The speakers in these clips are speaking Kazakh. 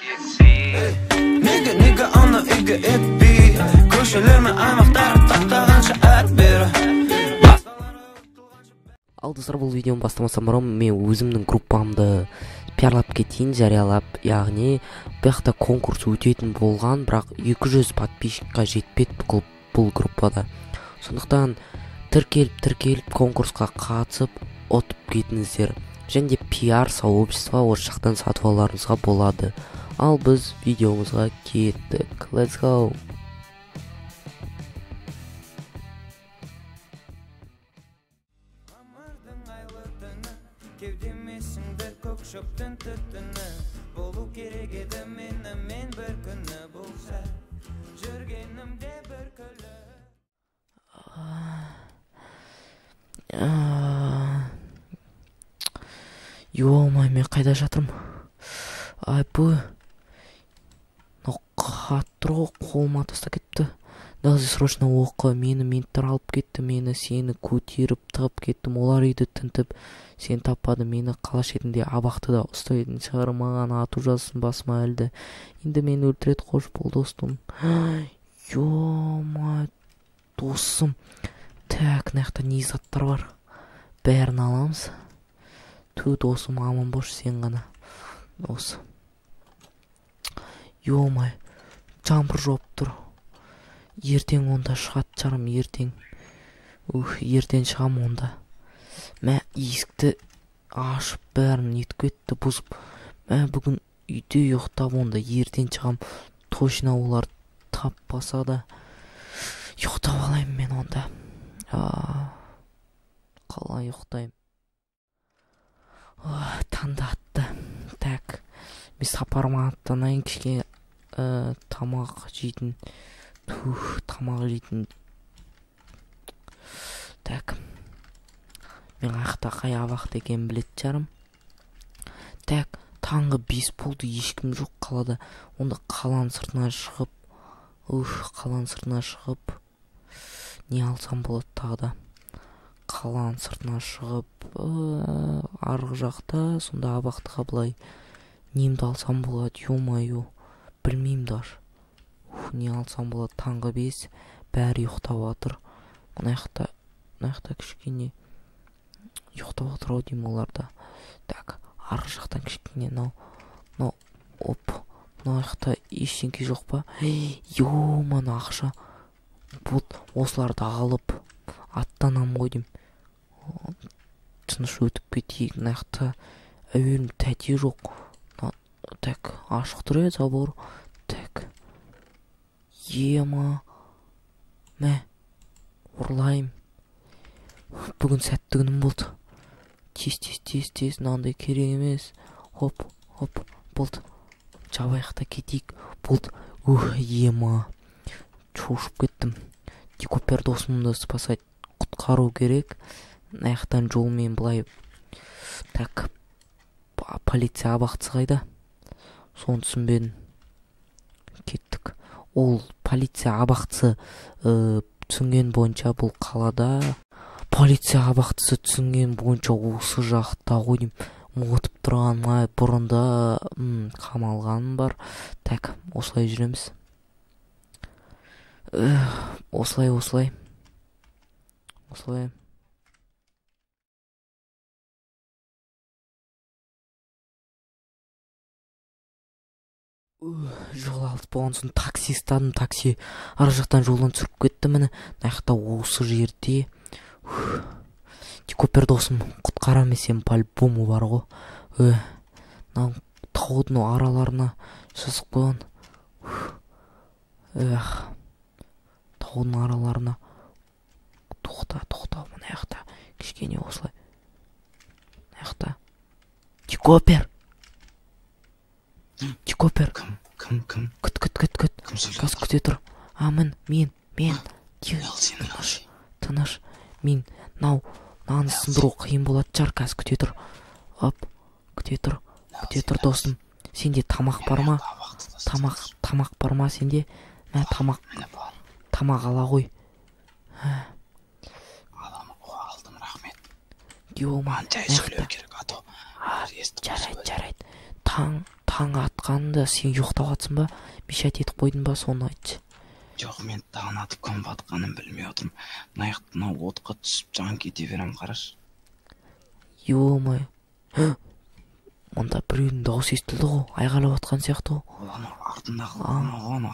Nega аны үйге етпей көшелермен аймақтар таптағанша әрбір. Ал достар, бұл видеоны бастамастан бұрын мен өзімнің группамды пиарлап кетейін, жариялап, яғни бұяқта конкурс өтетін болған, бірақ 200 подписчикқа жетпеді бұл группада. Сондықтан тіркеліп конкурсқа қатысып ұтып кетіңіздер. Және де пиар сообщество осы жақтан сатып алуларыңызға болады. Ал біз видеомызға кеттік. Let's go! Кеудемесіңді көк шөптің түтіні болу керек еді мен бір күні болса жүргенімде бір күлі. Ё-май, мен қайда жатырмын? Бұл хаттыр ғой, қолыма тастап кетті. Даже срочно оқы, мені менттер алып кетті, сені көтеріп тығып кеттім, олар үйді тінтіп, сен таппады, мені қала шетінде абақтыда ұстайтын шығар, маған ату жазсын басыма әлді. Енді мені өлтіреді, қош бол достым. Ё-май, досым. Так, нақта не заттар бар? Бәрін аламыз. Ту, досым, аман бош, сен ғана. Осы. Ё-май, жампыр жоп тұр. Ертең онда шығат жарым, ертең. Ертең шығам онда. Мә, есікті ашып бәрін етіп кетті, бұзып. Мә, бүгін үйде ұйықтап онда, ертең шығам. Точно олар таппаса да ұйықтап алайым мен онда. Қалай ұйықтайым. Таңда атты. Так, мен сапарыма аттанайын, кішке тамақ жейтін. Тамақ жейтін. Так, мен аяқта қай абақты екен білет жарым. Так, таңғы 5 болды, ешкім жоқ қалада. Онда қаланың сыртына шығып, не алсам болады тағы да. Қаланың сыртына шығып, арғы жақта, сонда абақтыға былай немді алсам болады. Ё-майо, білмеймін даже. Не алсам болады, таңғы 5, бәрі ұйықтап атыр. Мұна яқта кішкене ұйықтап атыр ау деймін оларда. Так, арғы жақтан кішкене, мұна яқта ештеңке жоқ па? Ё-ман, ақша. Осыларды алып аттанам ғой деймін. Тыныш өтіп кетейік. Мұна яқта әуелім тәте жоқ. Так, ашық тұр еді забор. Так, ема, мә, ұрлайым. Бүгін сәтті күнім болды. Тез, нандай керек емес. Хоп, болды. Жабайықта кетейік. Болды. Ема, шошып кеттім. Дикопер досымды спасать, құтқару керек. Аяқтан жолмен былай. Так, полиция абақтысы қайда? Соны түсінбедім. Кеттік. Ол полиция абақтысы түсінген бойынша бұл қалада. Полиция абақтысы түсінген бойынша осы жақта ғой деймін. Отып тұрған бұрында қамалғаным бар. Так, осылай жүреміз. Осылай. Жол алып болған соң такси ұстадым. Такси ар жақтан жолдан түсіріп кетті мені. Наяқта осы жерде. Дикопер досым, құтқарам сен, по-любому бар ғой. Таудың араларына жазып қойған. Таудың араларына. Тоқта, мұна яқта. Кішкене осылай. Яқта. Дикопер. Кім? Күт. Газ күте тұр. Мен. Тыныш. Мен, наны сындыру қиын болады жар, газ күте тұр. Күте тұр досым. Сенде тамақ бар ма? Тамақ бар ма сенде? Тамақ ала ғой. Алдым, рахмет. Ё-ма, жай сөйлеу керек, жарайды. таң атқанында сен ұйықтап жатсың ба? Мешайт етіп қойдың ба, соны айтшы. Жоқ, мен таң атып күн батқанын білмей отырмын. Мына отқа түсіп жан кете берем, қараш. Ё-май. Онда біреудің дауысы естілді ғой, айғайлап отқан сияқты ғой. Ол ана артындағы оны.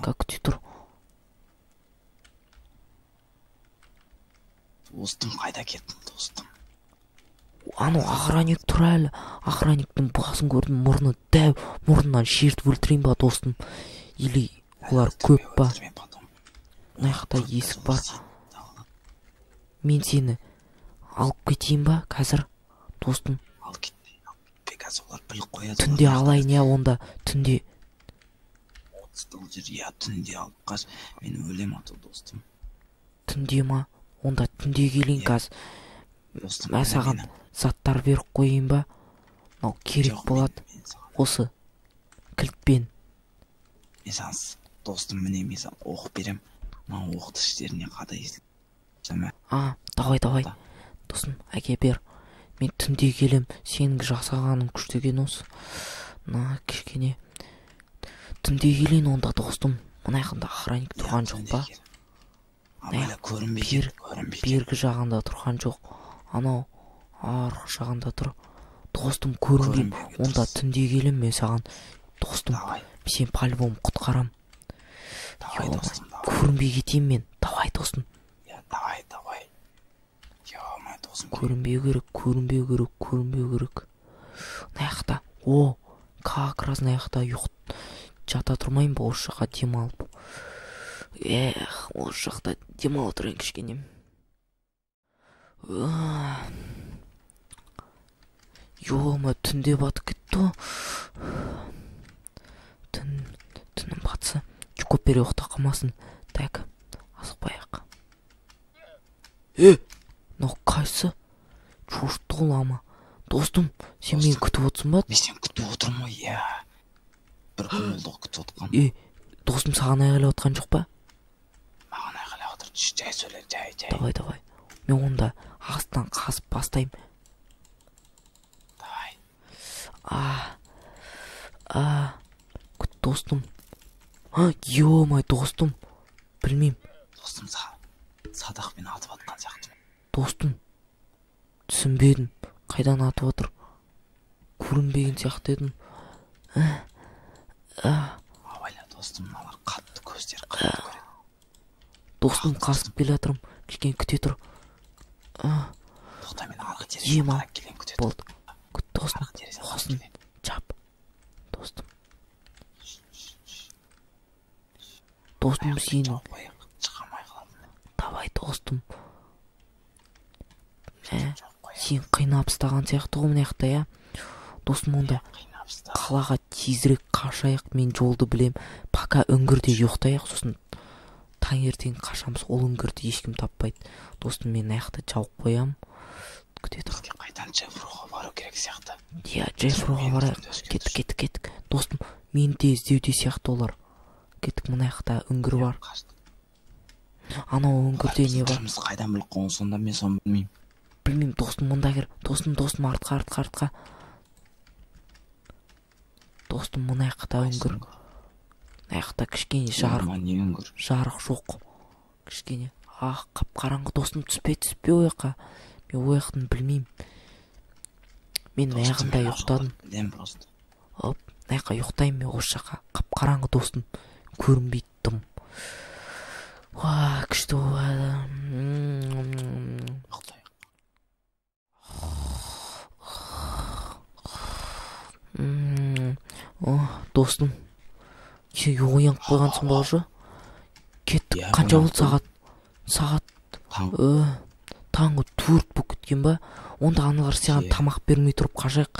Как күте тұр. Достым, қайда кеттің, достым? Анау охранник тұр әлі. Охранниктің басын көрдім, мұрны дәу, мұрнынан шертіп өлтірейін ба, достым? Или олар көп па? Мына жақта есік бар. Мен сені алып кетейін ба қазір, достым? Ал кетпе, қазір олар біліп қояды. Түнде алайын я, онда түнде. Отстыл жер, я түнде алып қаш. Мен өлем аты, достым. Түнде ма? Онда түнде келейін қазір. Мен саған заттар беріп қойайын ба? Мынау керек болады. Осы кілтпен. Мен саған, достым, міне мен саған оқ берем. Мынау оқты іштеріне қадай езілді. Давай. Достым, әке бер. Мен түнде келем. Сенің жасағаның күштеген осы. Кішкене. Түнде келейін онда, достым. Мына жақында охранник тұрған жоқ па? Бергі жағында тұрған жоқ. Анау арғы жағында тұр. Достым, көрінбейм. Онда түнде келем мен саған. Достым, сен по-любому құтқарам. Көрінбей кетейін мен. Давай, достым. Давай. Көрінбеу керек. Наяқта. Как раз наяқта жата тұрмайын ба, осы жаққа дем алып. Осы жақта дем алып тұрайын кішкене. Түнде батып кетті. Түннің батысы. Көп бере ұқта қалмасын. Так, асықпайық. Мынау қайсы? Шошытты ғой ама. Достым, сен мені күтіп отырсың ба? Мен сен күтіп отырмын ғой, я. Бір қолдық күтіп отқан. Достым, саған айғайлап отқан жоқ па? Маған айғайлап отыр. Жай сөйле, жай. Давай. Мен онда астынан қазып бастайым. Давай. Күт, достым. Ё-май, достым. Білмейм. Достым, садақпен атып атқан сияқты. Достым, түсінбедім. Қайдан атып отыр? Көрінбеген сияқты едім. Абайла, достым, мыналар қатты көздер қатты көреді. Достым, қасып келе жатырмын. Кішкене күте тұр. Тоқта, мен арғы терезеге қарап келем, күте тұр. Болды. Күт, достым. Қосын жап. Достым. Достым, сенің. Давай, достым. Сен қинап ұстаған сияқты ғой мына жақта, я? Достым, онда қалаға тезірек қашайық, мен жолды білем. Пока үңгірде ұйықтайық, сосын таңертең қашамыз, ол үңгірді ешкім таппайды. Достым, мен аяқта жауып қоям. Күте тұр. Қайдан Джеффроға бару керек сияқты. Джеффроға барайық. Кеттік. Достым, мен де іздеуде сияқты олар. Кеттік, мына жақта үңгір бар. Анау үңгірде не бар? Қайдан біліп қойын, сонда мен соны білмеймін. Білмеймін, достым, мұнда кер. Достым, артқа. Достым, мына жақта үңгір. Мына жақта кішкене жарық жоқ. Кішкене қап-қараңғы. Достым, түспе ояққа. Мен ояқтың білмеймін. Мен аяғында ұйықтадым. Мына ұйықтайым мен осы жаққа. Қап-қараңғы, достым. Көрінбейттім. Күшті болады. Достым, оянып қойғансың ба уже? Кеттік, қанша болды сағат? Таңғы 4 болып кеткен ба? Онда аналар саған тамақ бермей тұрып қашайық.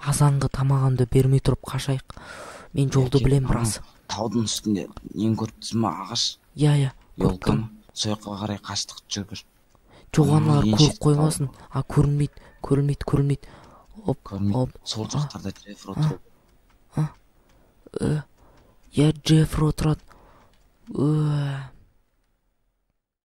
Азанғы тамағымды бермей тұрып қашайық. Мен жолды білем біраз. Таудың үстінде ең көріп ма ағаш? Я. Елкім, сояққа қарай қаштық жүргір. Жоқ, аналар көріп қоймасын. Көрілмейді. Сол жақтарда Джеффро тұрып. Джеффро тұрады.